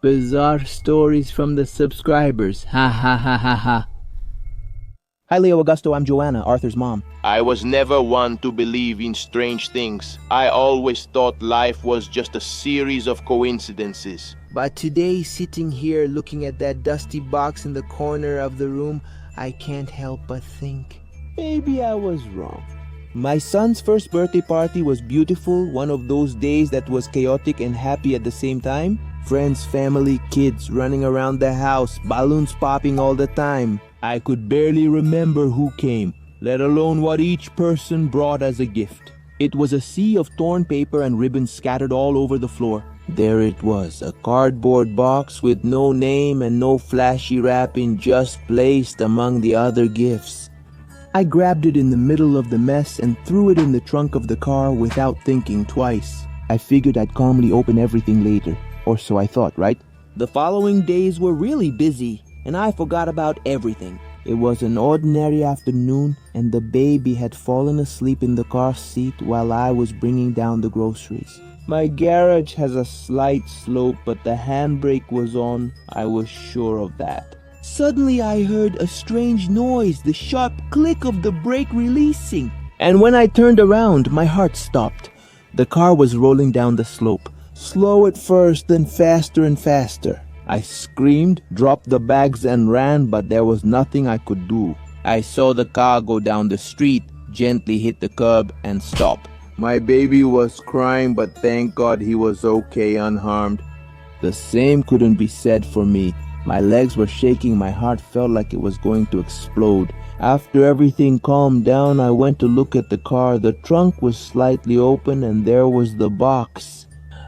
Bizarre stories from the subscribers. Ha ha ha ha ha. Hi, Leo Augusto. I'm Joanna, Arthur's mom. I was never one to believe in strange things. I always thought life was just a series of coincidences. But today, sitting here looking at that dusty box in the corner of the room, I can't help but think, maybe I was wrong. My son's first birthday party was beautiful, one of those days that was chaotic and happy at the same time. Friends, family, kids running around the house, balloons popping all the time. I could barely remember who came, let alone what each person brought as a gift. It was a sea of torn paper and ribbons scattered all over the floor. There it was, a cardboard box with no name and no flashy wrapping, just placed among the other gifts. I grabbed it in the middle of the mess and threw it in the trunk of the car without thinking twice. I figured I'd calmly open everything later, or so I thought, right? The following days were really busy, and I forgot about everything. It was an ordinary afternoon, and the baby had fallen asleep in the car seat while I was bringing down the groceries. My garage has a slight slope, but the handbrake was on. I was sure of that. Suddenly I heard a strange noise, the sharp click of the brake releasing. And when I turned around, my heart stopped. The car was rolling down the slope. Slow at first, then faster and faster. I screamed, dropped the bags and ran, but there was nothing I could do. I saw the car go down the street, gently hit the curb and stop. My baby was crying, but thank God he was okay, unharmed. The same couldn't be said for me. My legs were shaking, my heart felt like it was going to explode. After everything calmed down, I went to look at the car. The trunk was slightly open and there was the box.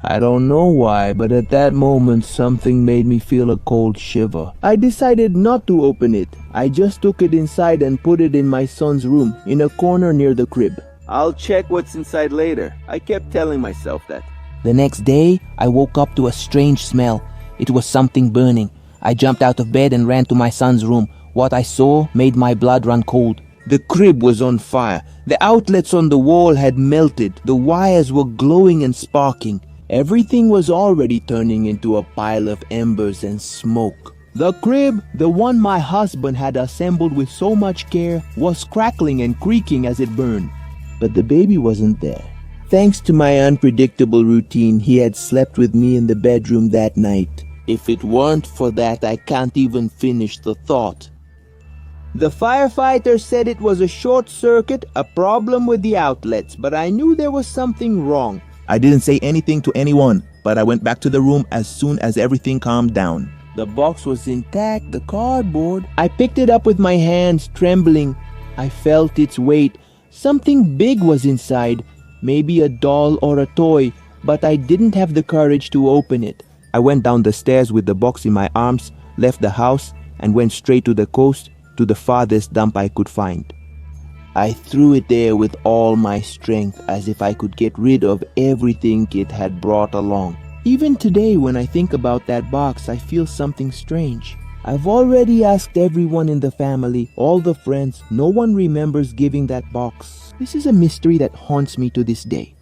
I don't know why, but at that moment something made me feel a cold shiver. I decided not to open it. I just took it inside and put it in my son's room, in a corner near the crib. I'll check what's inside later. I kept telling myself that. The next day, I woke up to a strange smell. It was something burning. I jumped out of bed and ran to my son's room. What I saw made my blood run cold. The crib was on fire. The outlets on the wall had melted. The wires were glowing and sparking. Everything was already turning into a pile of embers and smoke. The crib, the one my husband had assembled with so much care, was crackling and creaking as it burned. But the baby wasn't there. Thanks to my unpredictable routine, he had slept with me in the bedroom that night. If it weren't for that, I can't even finish the thought. The firefighter said it was a short circuit, a problem with the outlets, but I knew there was something wrong. I didn't say anything to anyone, but I went back to the room as soon as everything calmed down. The box was intact, the cardboard. I picked it up with my hands, trembling. I felt its weight. Something big was inside, maybe a doll or a toy, but I didn't have the courage to open it. I went down the stairs with the box in my arms, left the house, and went straight to the coast, to the farthest dump I could find. I threw it there with all my strength, as if I could get rid of everything it had brought along. Even today, when I think about that box, I feel something strange. I've already asked everyone in the family, all the friends. No one remembers giving that box. This is a mystery that haunts me to this day.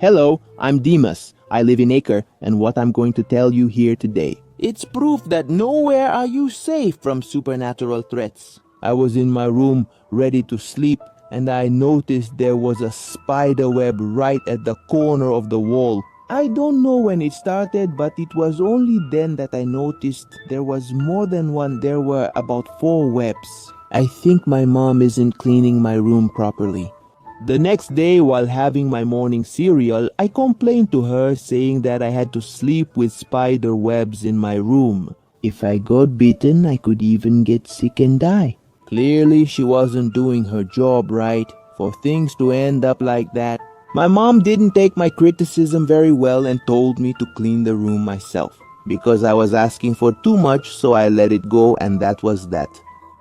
Hello, I'm Demas. I live in Acre, and what I'm going to tell you here today, it's proof that nowhere are you safe from supernatural threats. I was in my room, ready to sleep, and I noticed there was a spider web right at the corner of the wall. I don't know when it started, but it was only then that I noticed there was more than one. There were about 4 webs. I think my mom isn't cleaning my room properly. The next day, while having my morning cereal, I complained to her, saying that I had to sleep with spider webs in my room. If I got bitten, I could even get sick and die. Clearly, she wasn't doing her job right. For things to end up like that, my mom didn't take my criticism very well and told me to clean the room myself. Because I was asking for too much, so I let it go, and that was that.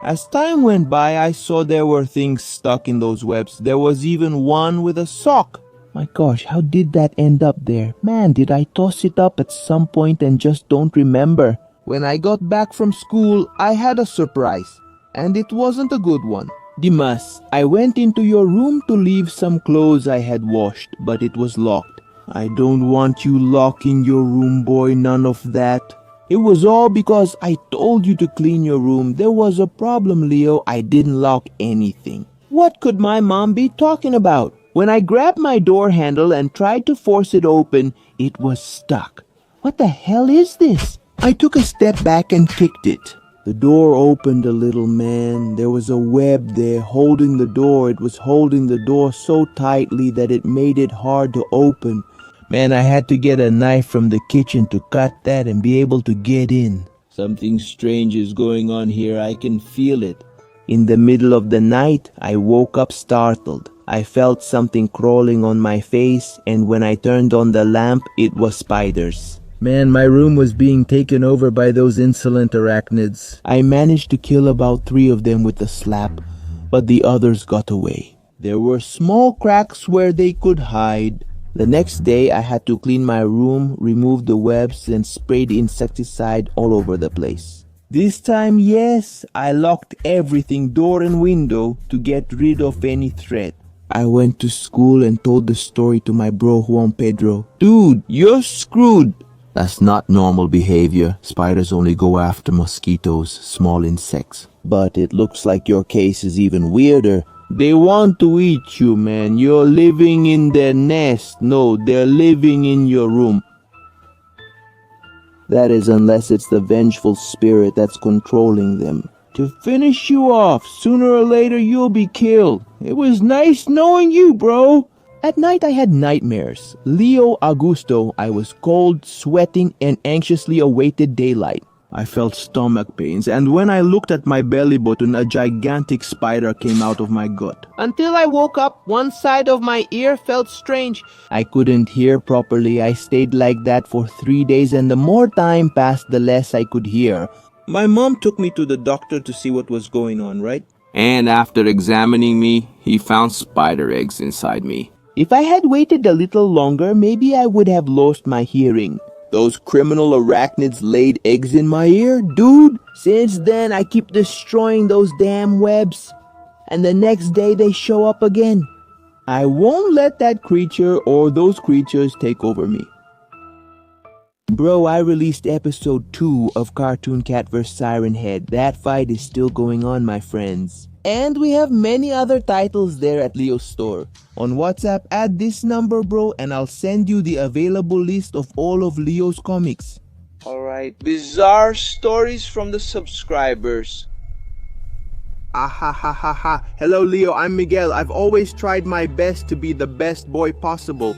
As time went by, I saw there were things stuck in those webs. There was even one with a sock. My gosh, how did that end up there? Man, did I toss it up at some point and just don't remember? When I got back from school, I had a surprise. And it wasn't a good one. Dimas, I went into your room to leave some clothes I had washed, but it was locked. I don't want you locking your room, boy, none of that. It was all because I told you to clean your room. There was a problem, Leo. I didn't lock anything. What could my mom be talking about? When I grabbed my door handle and tried to force it open, it was stuck. What the hell is this? I took a step back and kicked it. The door opened a little, man. There was a web there holding the door. It was holding the door so tightly that it made it hard to open. Man, I had to get a knife from the kitchen to cut that and be able to get in. Something strange is going on here. I can feel it. In the middle of the night, I woke up startled. I felt something crawling on my face, and when I turned on the lamp, it was spiders. Man, my room was being taken over by those insolent arachnids. I managed to kill about 3 of them with a slap, but the others got away. There were small cracks where they could hide. The next day, I had to clean my room, remove the webs, and sprayed insecticide all over the place. This time, yes, I locked everything, door and window, to get rid of any threat. I went to school and told the story to my bro Juan Pedro. Dude, you're screwed. That's not normal behavior. Spiders only go after mosquitoes, small insects. But it looks like your case is even weirder. They want to eat you, man. You're living in their nest. No, they're living in your room. That is, unless it's the vengeful spirit that's controlling them. To finish you off, sooner or later you'll be killed. It was nice knowing you, bro. At night I had nightmares. Leo Augusto, I was cold, sweating, and anxiously awaited daylight. I felt stomach pains, and when I looked at my belly button, a gigantic spider came out of my gut. Until I woke up, one side of my ear felt strange. I couldn't hear properly. I stayed like that for 3 days, and the more time passed, the less I could hear. My mom took me to the doctor to see what was going on, right? And after examining me, he found spider eggs inside me. If I had waited a little longer, maybe I would have lost my hearing. Those criminal arachnids laid eggs in my ear, dude. Since then, I keep destroying those damn webs. And the next day, they show up again. I won't let that creature or those creatures take over me. Bro, I released episode 2 of Cartoon Cat vs. Siren Head. That fight is still going on, my friends. And we have many other titles there at Leo's store. On WhatsApp, add this number, bro, and I'll send you the available list of all of Leo's comics. Alright, bizarre stories from the subscribers. Ah ha ha ha ha. Hello, Leo, I'm Miguel. I've always tried my best to be the best boy possible.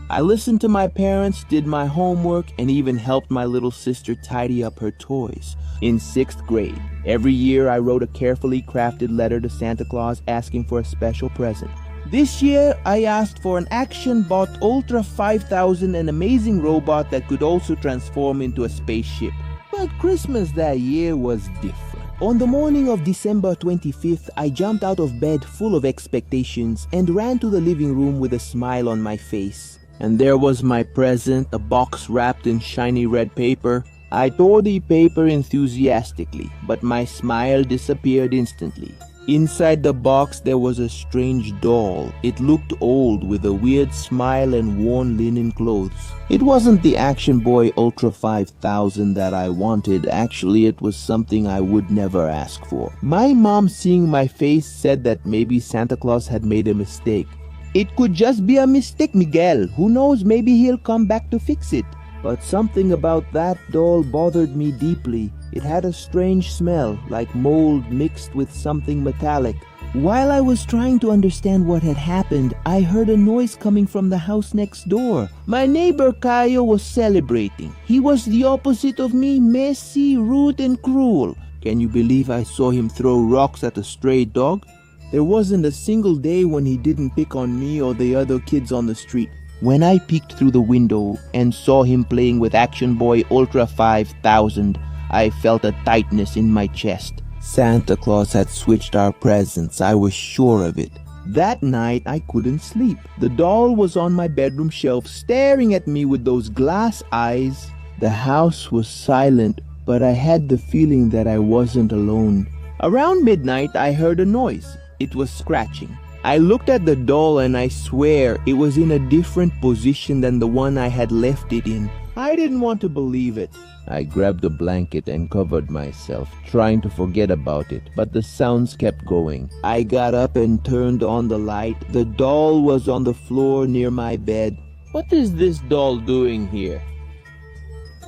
I listened to my parents, did my homework, and even helped my little sister tidy up her toys. In 6th grade, every year I wrote a carefully crafted letter to Santa Claus asking for a special present. This year, I asked for an Action-Bot Ultra 5000, an amazing robot that could also transform into a spaceship. But Christmas that year was different. On the morning of December 25th, I jumped out of bed full of expectations and ran to the living room with a smile on my face. And there was my present, a box wrapped in shiny red paper. I tore the paper enthusiastically, but my smile disappeared instantly. Inside the box there was a strange doll. It looked old with a weird smile and worn linen clothes. It wasn't the Action Boy Ultra 5000 that I wanted. Actually, it was something I would never ask for. My mom, seeing my face, said that maybe Santa Claus had made a mistake. It could just be a mistake, Miguel. Who knows, maybe he'll come back to fix it. But something about that doll bothered me deeply. It had a strange smell, like mold mixed with something metallic. While I was trying to understand what had happened, I heard a noise coming from the house next door. My neighbor Caio was celebrating. He was the opposite of me, messy, rude, and cruel. Can you believe I saw him throw rocks at a stray dog? There wasn't a single day when he didn't pick on me or the other kids on the street. When I peeked through the window and saw him playing with Action Boy Ultra 5000, I felt a tightness in my chest. Santa Claus had switched our presents, I was sure of it. That night I couldn't sleep. The doll was on my bedroom shelf staring at me with those glass eyes. The house was silent, but I had the feeling that I wasn't alone. Around midnight I heard a noise. It was scratching. I looked at the doll and I swear it was in a different position than the one I had left it in. I didn't want to believe it. I grabbed a blanket and covered myself, trying to forget about it, but the sounds kept going. I got up and turned on the light. The doll was on the floor near my bed. What is this doll doing here?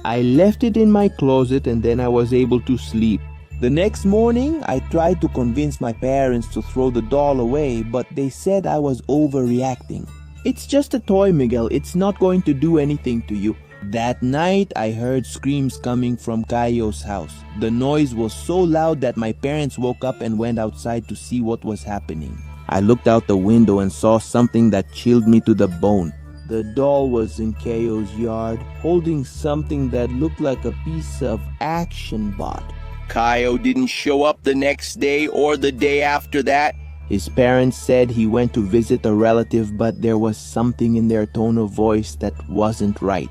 I left it in my closet and then I was able to sleep. The next morning, I tried to convince my parents to throw the doll away, but they said I was overreacting. It's just a toy, Miguel. It's not going to do anything to you. That night, I heard screams coming from Cayo's house. The noise was so loud that my parents woke up and went outside to see what was happening. I looked out the window and saw something that chilled me to the bone. The doll was in Cayo's yard, holding something that looked like a piece of action bot. Caio didn't show up the next day or the day after that. His parents said he went to visit a relative, but there was something in their tone of voice that wasn't right.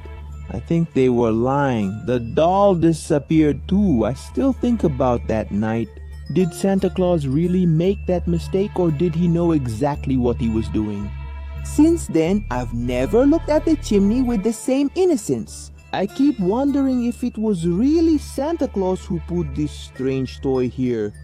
I think they were lying. The doll disappeared too. I still think about that night. Did Santa Claus really make that mistake, or did he know exactly what he was doing? Since then, I've never looked at the chimney with the same innocence. I keep wondering if it was really Santa Claus who put this strange toy here.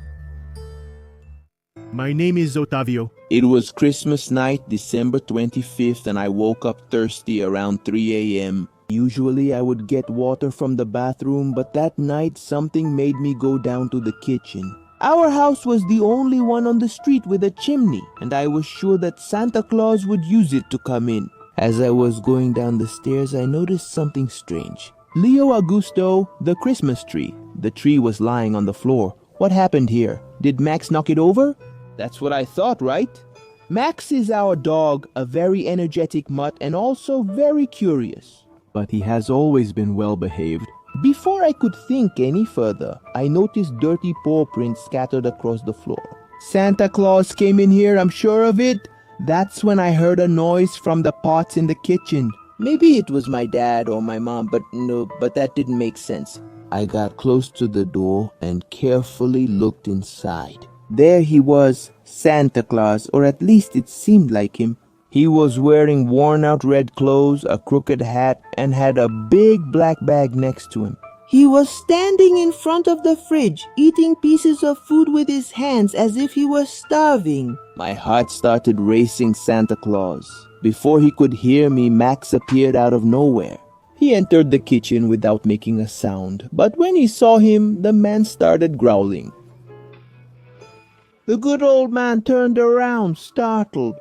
My name is Otavio. It was Christmas night, December 25th, and I woke up thirsty around 3 a.m. Usually I would get water from the bathroom, but that night something made me go down to the kitchen. Our house was the only one on the street with a chimney, and I was sure that Santa Claus would use it to come in. As I was going down the stairs, I noticed something strange. Leo Augusto, the Christmas tree. The tree was lying on the floor. What happened here? Did Max knock it over? That's what I thought, right? Max is our dog, a very energetic mutt and also very curious. But he has always been well behaved. Before I could think any further, I noticed dirty paw prints scattered across the floor. Santa Claus came in here, I'm sure of it. That's when I heard a noise from the pots in the kitchen. Maybe it was my dad or my mom, but that didn't make sense. I got close to the door and carefully looked inside. There he was, Santa Claus, or at least it seemed like him. He was wearing worn-out red clothes, a crooked hat, and had a big black bag next to him. He was standing in front of the fridge, eating pieces of food with his hands as if he was starving. My heart started racing Santa Claus. Before he could hear me, Max appeared out of nowhere. He entered the kitchen without making a sound, but when he saw him, the man started growling. The good old man turned around, startled.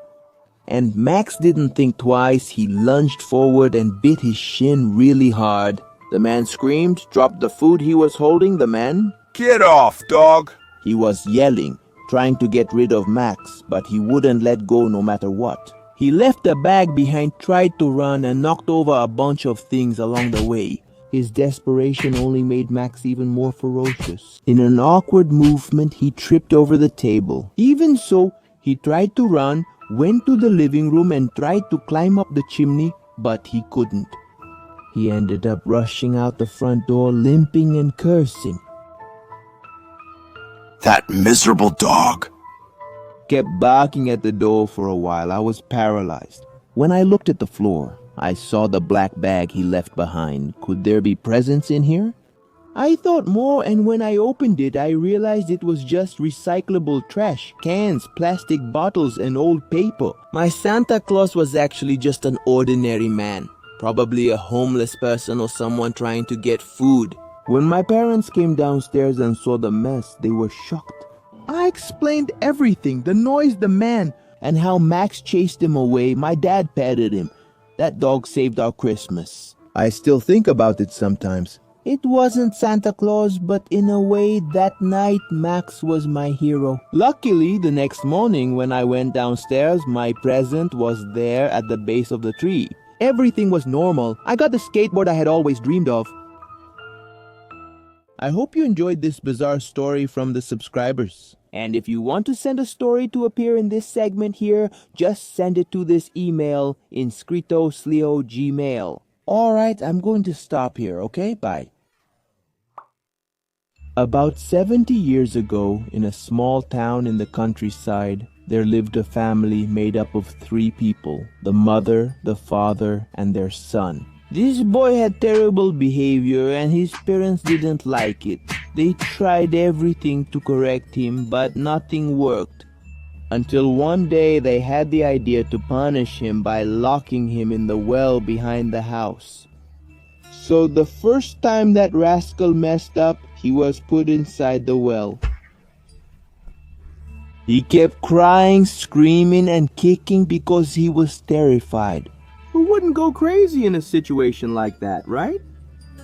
And Max didn't think twice. He lunged forward and bit his shin really hard. The man screamed, dropped the food he was holding. The man, "Get off, dog!" he was yelling, trying to get rid of Max, but he wouldn't let go no matter what. He left the bag behind, tried to run, and knocked over a bunch of things along the way. His desperation only made Max even more ferocious. In an awkward movement, he tripped over the table. Even so, he tried to run, went to the living room and tried to climb up the chimney, but he couldn't. He ended up rushing out the front door, limping and cursing. That miserable dog. Kept barking at the door for a while. I was paralyzed. When I looked at the floor, I saw the black bag he left behind. Could there be presents in here? I thought more, and when I opened it, I realized it was just recyclable trash, cans, plastic bottles, and old paper. My Santa Claus was actually just an ordinary man. Probably a homeless person or someone trying to get food. When my parents came downstairs and saw the mess, they were shocked. I explained everything, the noise, the man, and how Max chased him away. My dad petted him. That dog saved our Christmas. I still think about it sometimes. It wasn't Santa Claus, but in a way, that night, Max was my hero. Luckily, the next morning when I went downstairs, my present was there at the base of the tree. Everything was normal. I got the skateboard I had always dreamed of. I hope you enjoyed this bizarre story from the subscribers. And if you want to send a story to appear in this segment here, just send it to this email, inscritosleo@gmail.com. Alright, I'm going to stop here, okay? Bye. About 70 years ago, in a small town in the countryside, there lived a family made up of 3 people: the mother, the father, and their son. This boy had terrible behavior and his parents didn't like it. They tried everything to correct him, but nothing worked. Until one day they had the idea to punish him by locking him in the well behind the house. So the first time that rascal messed up, he was put inside the well. He kept crying, screaming, and kicking because he was terrified. Who wouldn't go crazy in a situation like that, right?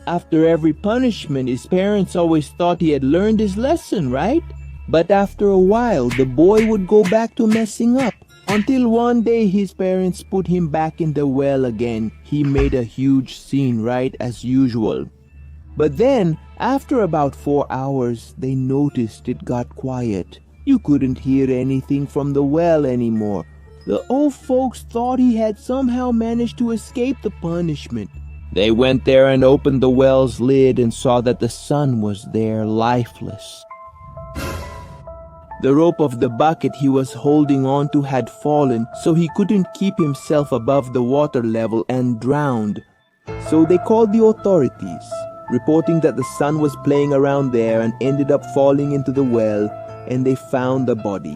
After every punishment, his parents always thought he had learned his lesson, right? But after a while, the boy would go back to messing up. Until one day his parents put him back in the well again. He made a huge scene, right, as usual. But then, after about 4 hours, they noticed it got quiet. You couldn't hear anything from the well anymore. The old folks thought he had somehow managed to escape the punishment. They went there and opened the well's lid and saw that the son was there, lifeless. The rope of the bucket he was holding on to had fallen, so he couldn't keep himself above the water level and drowned. So they called the authorities, reporting that the son was playing around there and ended up falling into the well, and they found the body.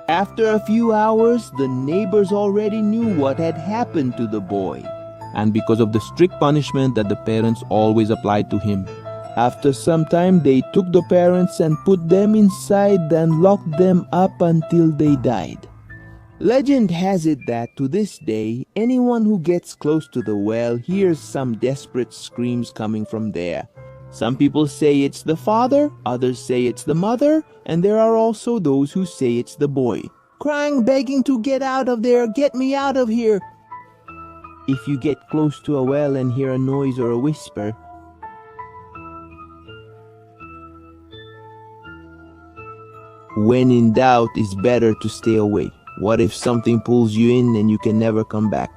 After a few hours, the neighbors already knew what had happened to the boy, and because of the strict punishment that the parents always applied to him. After some time, they took the parents and put them inside and locked them up until they died. Legend has it that to this day, anyone who gets close to the well hears some desperate screams coming from there. Some people say it's the father, others say it's the mother, and there are also those who say it's the boy, crying, begging to get out of there, get me out of here. If you get close to a well and hear a noise or a whisper, when in doubt, it's better to stay away. What if something pulls you in and you can never come back?